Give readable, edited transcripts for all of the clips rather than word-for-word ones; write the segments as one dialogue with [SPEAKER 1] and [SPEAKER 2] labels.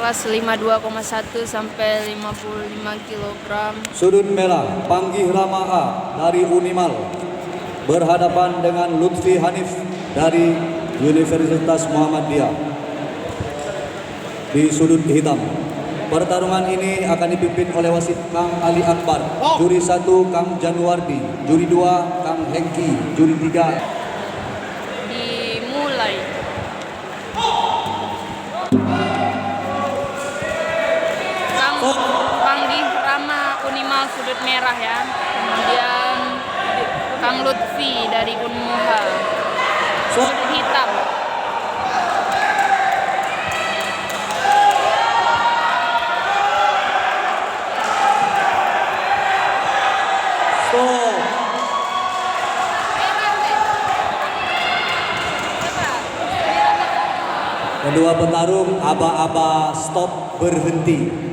[SPEAKER 1] kelas 52,1 sampai 55 kg.
[SPEAKER 2] Sudut merah, Panggih Rama A dari Unimal berhadapan dengan Lutfi Hanif dari Universitas Muhammadiyah. Di sudut hitam, pertarungan ini akan dipimpin oleh wasit Kang Ali Akbar, juri 1 Kang Januardi, juri 2 Kang Hengki, juri 3
[SPEAKER 1] Dimulai. Panggih Rama Unimal sudut merah ya. Kemudian Kang Lutfi dari Unmuha sudut hitam.
[SPEAKER 2] Kedua petarung aba-aba stop berhenti.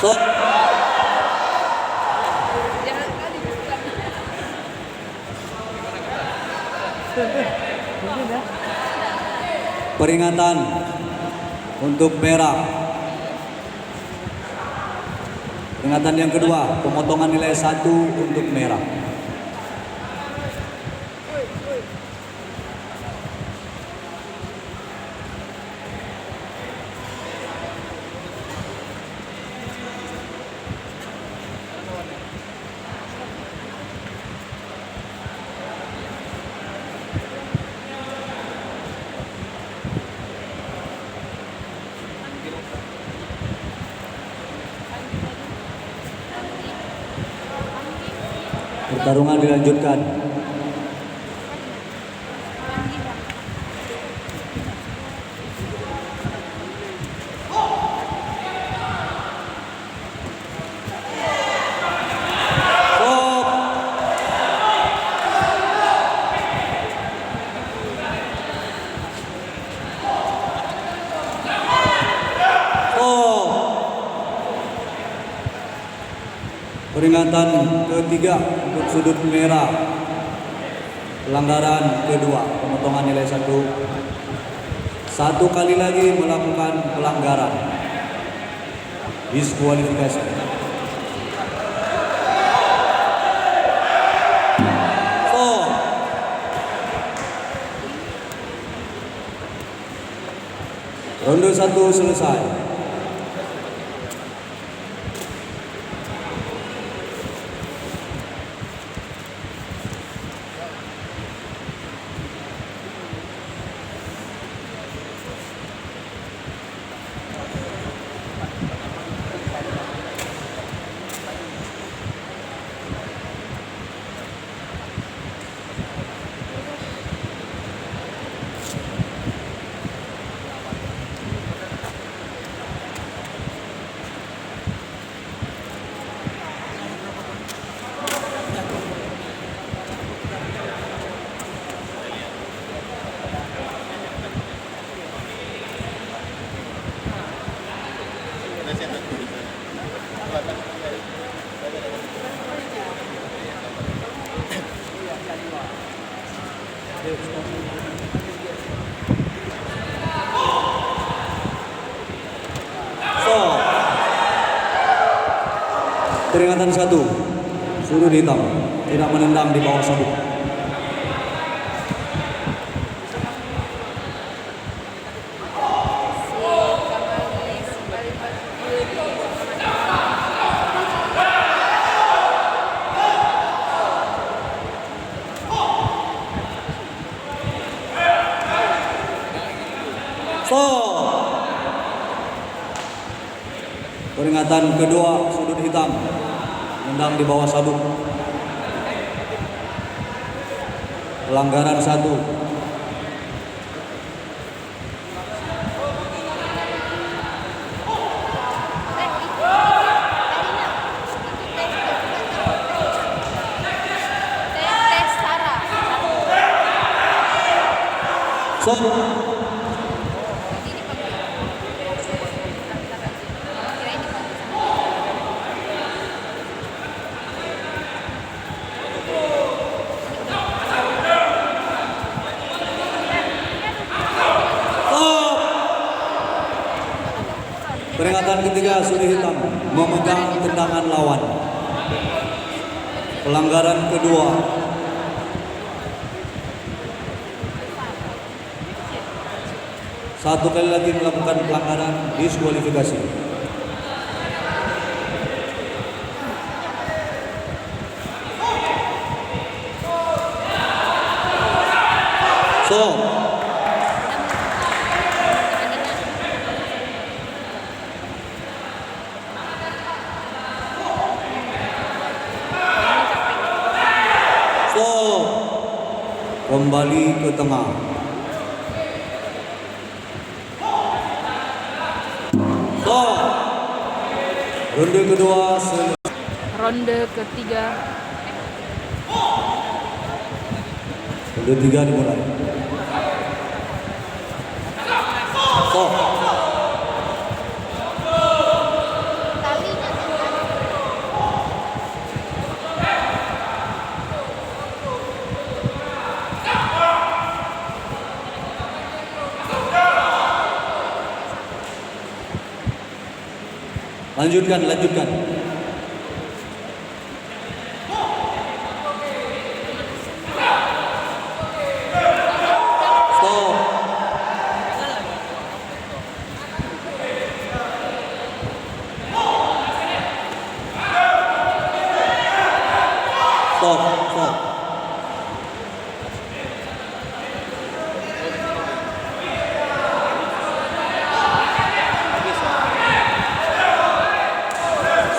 [SPEAKER 2] So, peringatan untuk merah. Peringatan yang kedua, pemotongan nilai 1 untuk merah. Pertarungan dilanjutkan. Peringatan ketiga untuk sudut merah, pelanggaran kedua, pemotongan nilai 1. Satu kali lagi melakukan pelanggaran, diskualifikasi. Ronde 1 selesai. Peringatan 1, sudut hitam, tidak menendang di bawah sabuk. Peringatan kedua, sudut hitam, menendang di bawah sabuk. Pelanggaran 1. Stop. Stop. Peringatan ketiga sudut hitam memegang tendangan lawan. Pelanggaran kedua. Satu kali lagi melakukan pelanggaran, diskualifikasi. Stop. Stop. Kembali ke tengah. Stop. Ronde kedua selesai.
[SPEAKER 1] Ronde ketiga.
[SPEAKER 2] Ronde 3 dimulai. Stop. Lanjutkan. Stop. Stop.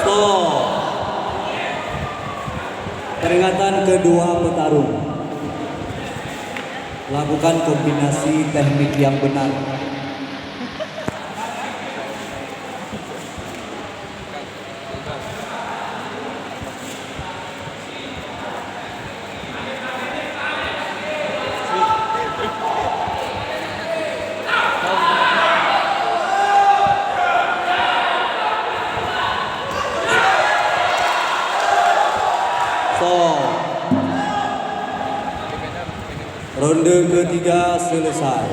[SPEAKER 2] Stop. Peringatan kedua petarung. Lakukan kombinasi teknik yang benar. Stop. Ronde ketiga selesai.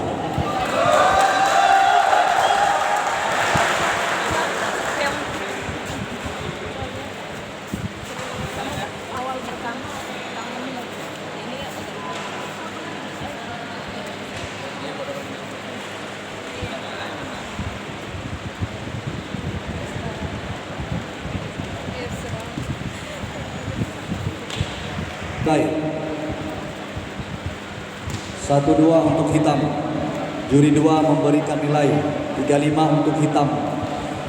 [SPEAKER 2] Baik. 1-2 untuk hitam. Juri 2 memberikan nilai 35 untuk hitam.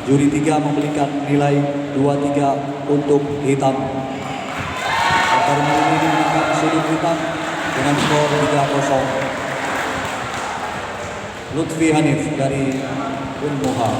[SPEAKER 2] Juri 3 memberikan nilai 23 untuk hitam. Pertarungan ini dimenangkan sudut hitam dengan skor 3-0. Lutfi Hanif dari Unmuha.